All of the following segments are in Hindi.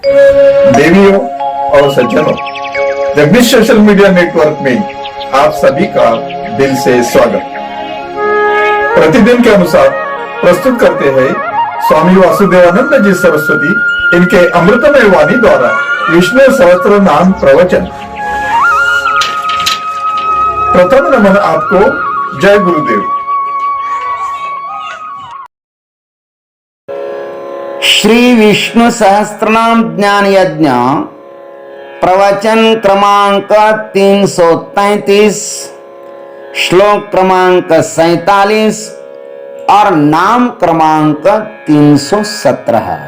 देवियों और सज्जनों, जगदीश सोशल मीडिया नेटवर्क में आप सभी का दिल से स्वागत। प्रतिदिन के अनुसार प्रस्तुत करते हैं स्वामी वासुदेवानंद जी सरस्वती इनके अमृतमय वाणी द्वारा विष्णु सहस्त्र नाम प्रवचन। प्रथम नमन आपको। जय गुरुदेव। श्री विष्णु सहस्त्रनाम ज्ञान यज्ञ प्रवचन क्रमांक 333, श्लोक क्रमांक 47 और नाम क्रमांक 317 है।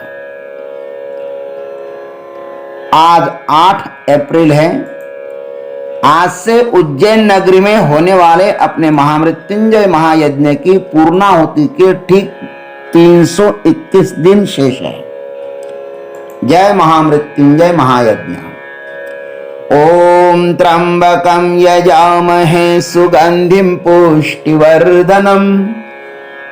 आज 8 अप्रैल है। आज से उज्जैन नगरी में होने वाले अपने महामृत्युंजय महायज्ञ की पूर्णाहुति के ठीक 321 दिन शेष है। जय महामृत्युंजय महायज्ञ। ओम त्र्यंबकं यजामहे सुगंधिं पुष्टिवर्धनम्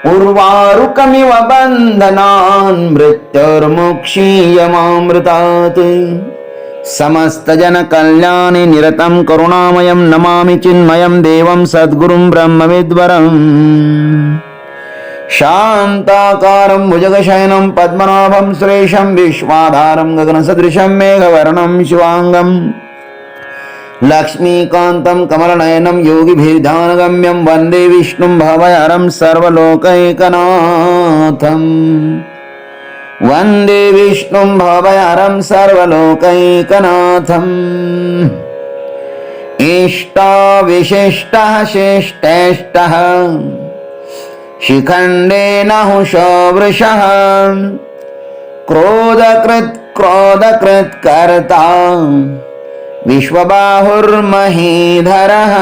उर्वारुकमिव बन्धनान् मृत्युर्मुक्षीयमामृतात्। समस्त जन कल्याणे निरतं करुणामयं नमामि चिन्मयं देवं सद्गुरुं ब्रह्मविद्वरम्। शान्ताकारं भुजगशयनं पद्मनाभं सुरेशं विश्वाधारं गगनसदृशं मेघवर्णं शिवांगं लक्ष्मीकान्तं कमलनयनं योगिभिर्ध्यानगम्यं वन्दे विष्णुं भवहरं सर्वलोकैकनाथम्। वन्दे विष्णुं भवहरं सर्वलोकैकनाथम्। इष्टाविशिष्टः श्रेष्ठेष्टः शिखण्डेन हुषो वृषः क्रोधकृत् कर्ता विश्वबाहुर्महीधरः।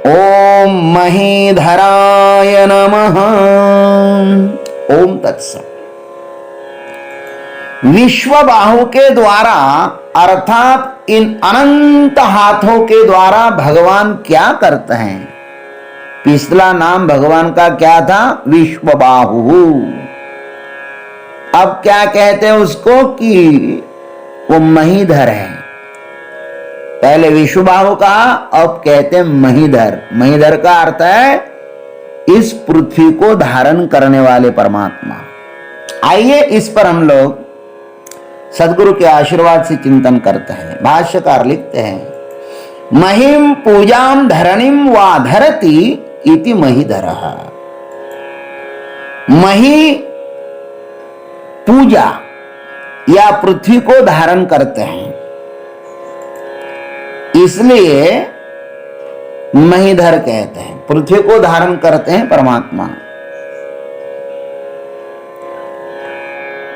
ओम महीधराय नमः। ओम तत्सत्। विश्वबाहु के द्वारा अर्थात इन अनंत हाथों के द्वारा भगवान क्या करते हैं? पिछला नाम भगवान का क्या था? विश्वबाहु। अब क्या कहते हैं उसको कि वो महीधर है। पहले विश्वबाहु कहा, अब कहते हैं महीधर। महीधर का अर्थ है इस पृथ्वी को धारण करने वाले परमात्मा। आइए इस पर हम लोग सदगुरु के आशीर्वाद से चिंतन करते हैं। भाष्यकार लिखते हैं, महिम पूजाम धरणिम वा धरति इति महीधरः। मही पूजा या पृथ्वी को धारण करते हैं, इसलिए महीधर कहते हैं। पृथ्वी को धारण करते हैं परमात्मा।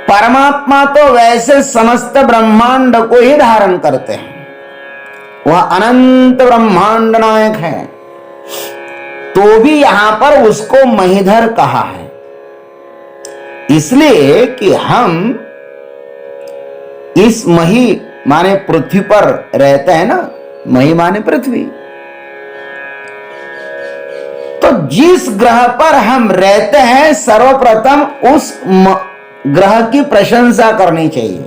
परमात्मा तो वैसे समस्त ब्रह्मांड को ही धारण करते हैं। वह अनंत ब्रह्मांड नायक है, तो भी यहां पर उसको महीधर कहा है, इसलिए कि हम इस मही माने पृथ्वी पर रहते हैं ना। मही माने पृथ्वी। तो जिस ग्रह पर हम रहते हैं, सर्वप्रथम उस ग्रह की प्रशंसा करनी चाहिए।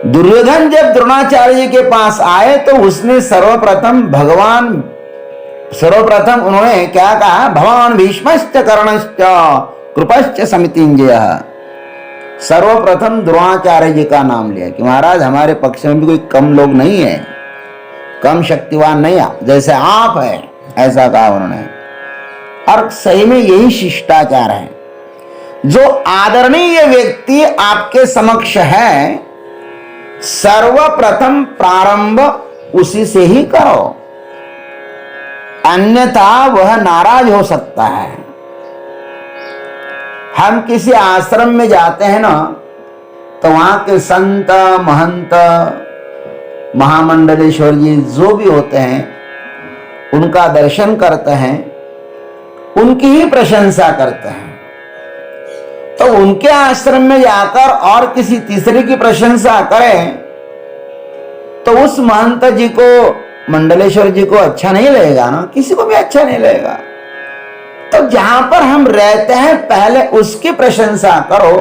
दुर्योधन जब द्रोणाचार्य जी के पास आए तो उसने सर्वप्रथम उन्होंने क्या कहा? भवान भीष्मश्च कर्णश्च कृपश्च समितिंजयः। सर्वप्रथम द्रोणाचार्य जी का नाम लिया कि महाराज हमारे पक्ष में भी कोई कम लोग नहीं है, कम शक्तिवान नहीं है, जैसे आप है, ऐसा कहा उन्होंने। और सही में यही शिष्टाचार है। जो आदरणीय व्यक्ति आपके समक्ष है, सर्वप्रथम प्रारंभ उसी से ही करो, अन्यथा वह नाराज हो सकता है। हम किसी आश्रम में जाते हैं ना, तो वहां के संत महंत महामंडलेश्वर जी जो भी होते हैं, उनका दर्शन करते हैं, उनकी ही प्रशंसा करते हैं। तो उनके आश्रम में जाकर और किसी तीसरे की प्रशंसा करें तो उस महंत जी को, मंडलेश्वर जी को अच्छा नहीं लगेगा ना, किसी को भी अच्छा नहीं लगेगा। तो जहां पर हम रहते हैं पहले उसकी प्रशंसा करो।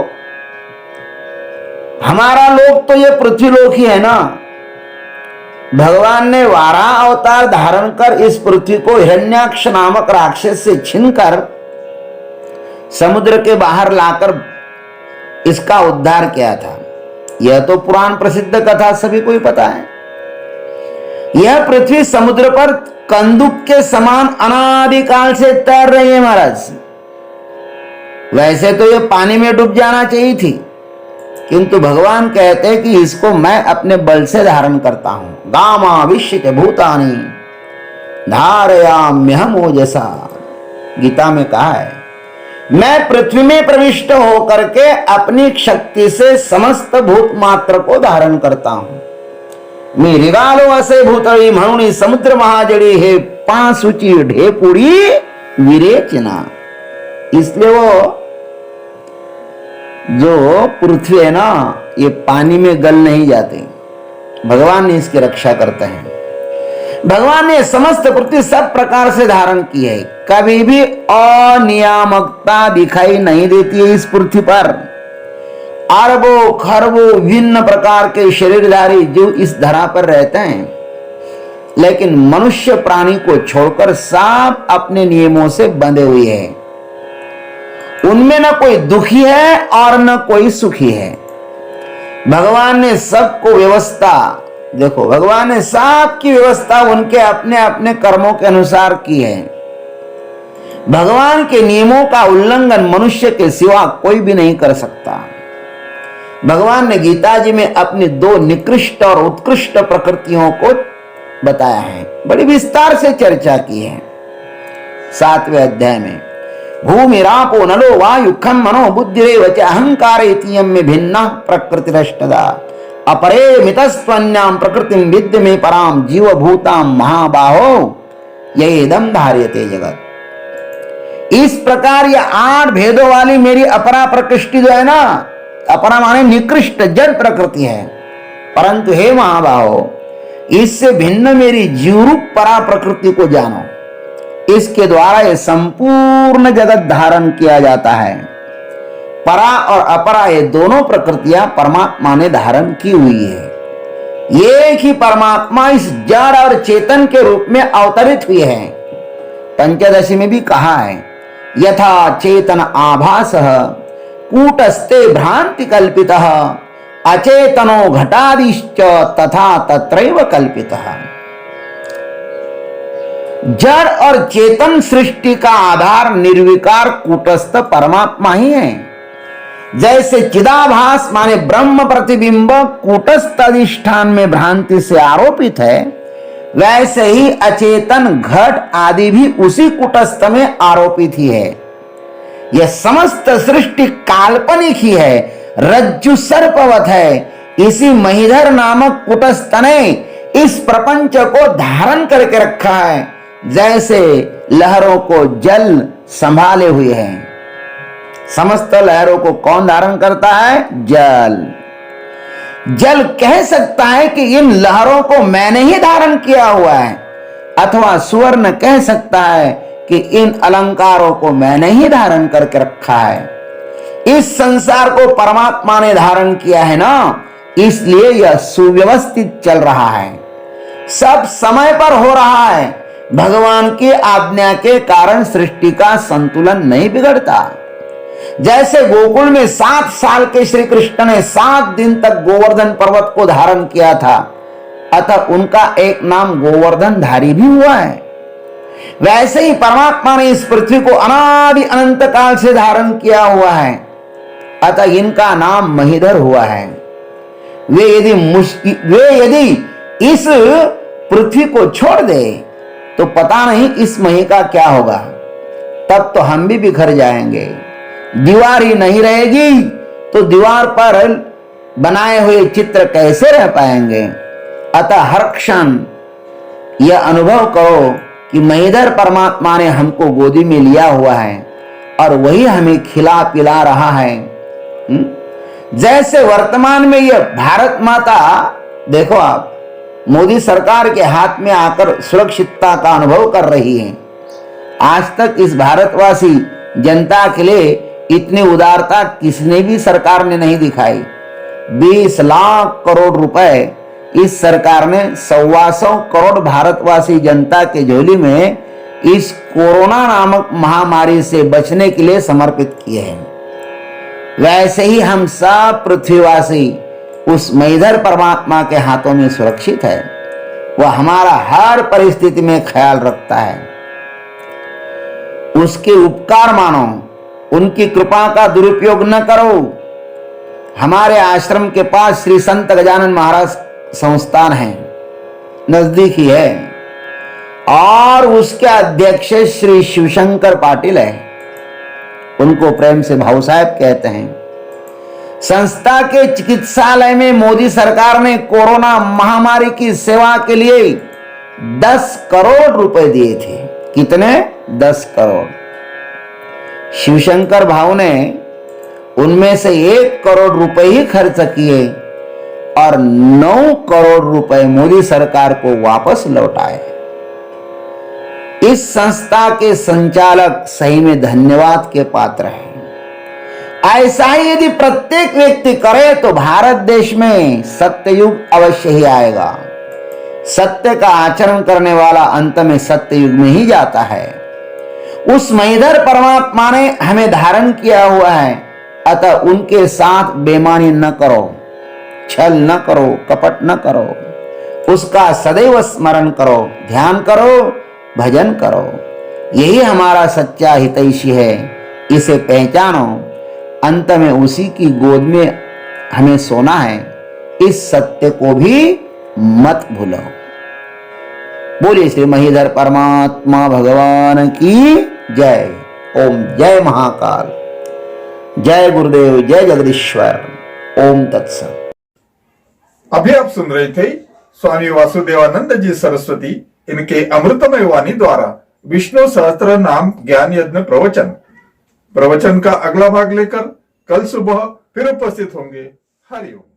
हमारा लोक तो ये पृथ्वीलोक ही है ना। भगवान ने वाराह अवतार धारण कर इस पृथ्वी को हिरण्याक्ष नामक राक्षस से छीनकर समुद्र के बाहर लाकर इसका उद्धार किया था। यह तो पुराण प्रसिद्ध कथा सभी को ही पता है। यह पृथ्वी समुद्र पर कंदुक के समान अनादिकाल से तैर रही है महाराज। वैसे तो यह पानी में डूब जाना चाहिए थी, किंतु भगवान कहते हैं कि इसको मैं अपने बल से धारण करता हूं। गामा विश्य भूतानि धारयाम्यहम ओजसा, गीता में कहा है मैं पृथ्वी में प्रविष्ट होकर के अपनी शक्ति से समस्त भूत मात्र को धारण करता हूं। मी रिगालो असे भूतळी म्हणून समुद्र महाजड़ी हे पांसुची ढेपुड़ी विरेचना। इसलिए वो जो पृथ्वी है ना, ये पानी में गल नहीं जाते। भगवान ने इसकी रक्षा करते हैं। भगवान ने समस्त पृथ्वी सब प्रकार से धारण की है। कभी भी अनियामकता दिखाई नहीं देती है इस पृथ्वी पर। अरबों खरबों भिन्न प्रकार के शरीरधारी जीव इस धरा पर रहते हैं, लेकिन मनुष्य प्राणी को छोड़कर सब अपने नियमों से बंधे हुए हैं। उनमें न कोई दुखी है और न कोई सुखी है। भगवान ने सबको व्यवस्था, देखो भगवान ने सबकी व्यवस्था उनके अपने अपने कर्मों के अनुसार की है। भगवान के नियमों का उल्लंघन मनुष्य के सिवा कोई भी नहीं कर सकता। भगवान ने गीता जी में अपनी दो निकृष्ट और उत्कृष्ट प्रकृतियों को बताया है, बड़ी विस्तार से चर्चा की है। 7वें अध्याय में भूमिरापो नलो वायु खम मनो बुद्धिरेव च अहंकार में भिन्ना प्रकृतिरष्टदा अपरे मितस्त्वन्याम प्रकृतिम विद्य में पराम जीव भूताम महाबाहो येदम धार्यते जगत। इस प्रकार ये 8 भेदों वाली मेरी अपरा प्रकृष्टि जो है ना, अपरा माने निकृष्ट जड़ प्रकृति है, परंतु हे महाबाहो इससे भिन्न मेरी जीवरूप परा प्रकृति को जानो। इसके द्वारा ये संपूर्ण जगत धारण किया जाता है। परा और अपरा ये दोनों प्रकृतियां परमात्मा ने धारण की हुई है। एक ही परमात्मा इस जड़ और चेतन के रूप में अवतरित हुई है। पंचदशी में भी कहा है यथा चेतन आभासः कूटस्थे भ्रांति कल्पितः अचेतनो घटादिश्च तथा तत्रैव कल्पितः। जड़ और चेतन सृष्टि का आधार निर्विकार कूटस्थ परमात्मा ही है। जैसे चिदाभास माने ब्रह्म प्रतिबिंब कूटस्थ अधिष्ठान में भ्रांति से आरोपित है, वैसे ही अचेतन घट आदि भी उसी कूटस्थ में आरोपित ही है। यह समस्त सृष्टि काल्पनिक ही है, रज्जु सर्पवत है। इसी महीधर नामक कूटस्थ ने इस प्रपंच को धारण करके रखा है, जैसे लहरों को जल संभाले हुए है। समस्त लहरों को कौन धारण करता है? जल। जल कह सकता है कि इन लहरों को मैंने ही धारण किया हुआ है, अथवा सुवर्ण कह सकता है कि इन अलंकारों को मैंने ही धारण करके रखा है। इस संसार को परमात्मा ने धारण किया है ना, इसलिए यह सुव्यवस्थित चल रहा है, सब समय पर हो रहा है। भगवान की आज्ञा के कारण सृष्टि का संतुलन नहीं बिगड़ता। जैसे गोकुल में 7 साल के श्री कृष्ण ने 7 दिन तक गोवर्धन पर्वत को धारण किया था, अतः उनका एक नाम गोवर्धन धारी भी हुआ है। वैसे ही परमात्मा ने इस पृथ्वी को अनादि अनंत काल से धारण किया हुआ है, अतः इनका नाम महीधर हुआ है। वे यदि इस पृथ्वी को छोड़ दे तो पता नहीं इस मही का क्या होगा, तब तो हम भी बिखर जाएंगे। दीवार ही नहीं रहेगी तो दीवार पर बनाए हुए चित्र कैसे रह पाएंगे। अतः हर क्षण यह अनुभव करो कि महीधर परमात्मा ने हमको गोदी में लिया हुआ है और वही हमें खिला पिला रहा है। जैसे वर्तमान में यह भारत माता, देखो आप, मोदी सरकार के हाथ में आकर सुरक्षितता का अनुभव कर रही है। आज तक इस भारतवासी जनता के लिए इतनी उदारता किसने भी सरकार ने नहीं दिखाई। 20 लाख करोड़ रुपए इस सरकार ने 125 करोड़ भारतवासी जनता के झोली में इस कोरोना नामक महामारी से बचने के लिए समर्पित किए हैं। वैसे ही हम सब पृथ्वीवासी उस महीधर परमात्मा के हाथों में सुरक्षित है। वह हमारा हर परिस्थिति में ख्याल रखता है। उसके उपकार मानो, उनकी कृपा का दुरुपयोग न करो। हमारे आश्रम के पास श्री संत गजानन महाराज संस्थान है, नजदीक ही है, और उसके अध्यक्ष श्री शिवशंकर पाटिल है। उनको प्रेम से भाऊ साहब कहते हैं। संस्था के चिकित्सालय में मोदी सरकार ने कोरोना महामारी की सेवा के लिए 10 करोड़ रुपए दिए थे। कितने? 10 करोड़। शिवशंकर भाऊ ने उनमें से 1 करोड़ रुपए ही खर्च किए और 9 करोड़ रुपए मोदी सरकार को वापस लौटाए। इस संस्था के संचालक सही में धन्यवाद के पात्र हैं। ऐसा ही यदि प्रत्येक व्यक्ति करे तो भारत देश में सत्ययुग अवश्य ही आएगा। सत्य का आचरण करने वाला अंत में सत्ययुग में ही जाता है। उस महीधर परमात्मा ने हमें धारण किया हुआ है, अतः उनके साथ बेईमानी न करो, छल न करो, कपट न करो। उसका सदैव स्मरण करो, ध्यान करो, भजन करो। यही हमारा सच्चा हितैषी है। इसे पहचानो। अंत में उसी की गोद में हमें सोना है। इस सत्य को भी मत भूलो। बोलिए श्री महीधर परमात्मा भगवान की जय। ओम जय महाकाल, जय गुरुदेव, जय जगदीश्वर। ओम तत्सत। अभी आप सुन रहे थे स्वामी वासुदेवानंद जी सरस्वती इनके अमृतमय वाणी द्वारा विष्णु सहस्त्र नाम ज्ञान यज्ञ प्रवचन का अगला भाग लेकर कल सुबह फिर उपस्थित होंगे। हरिओम।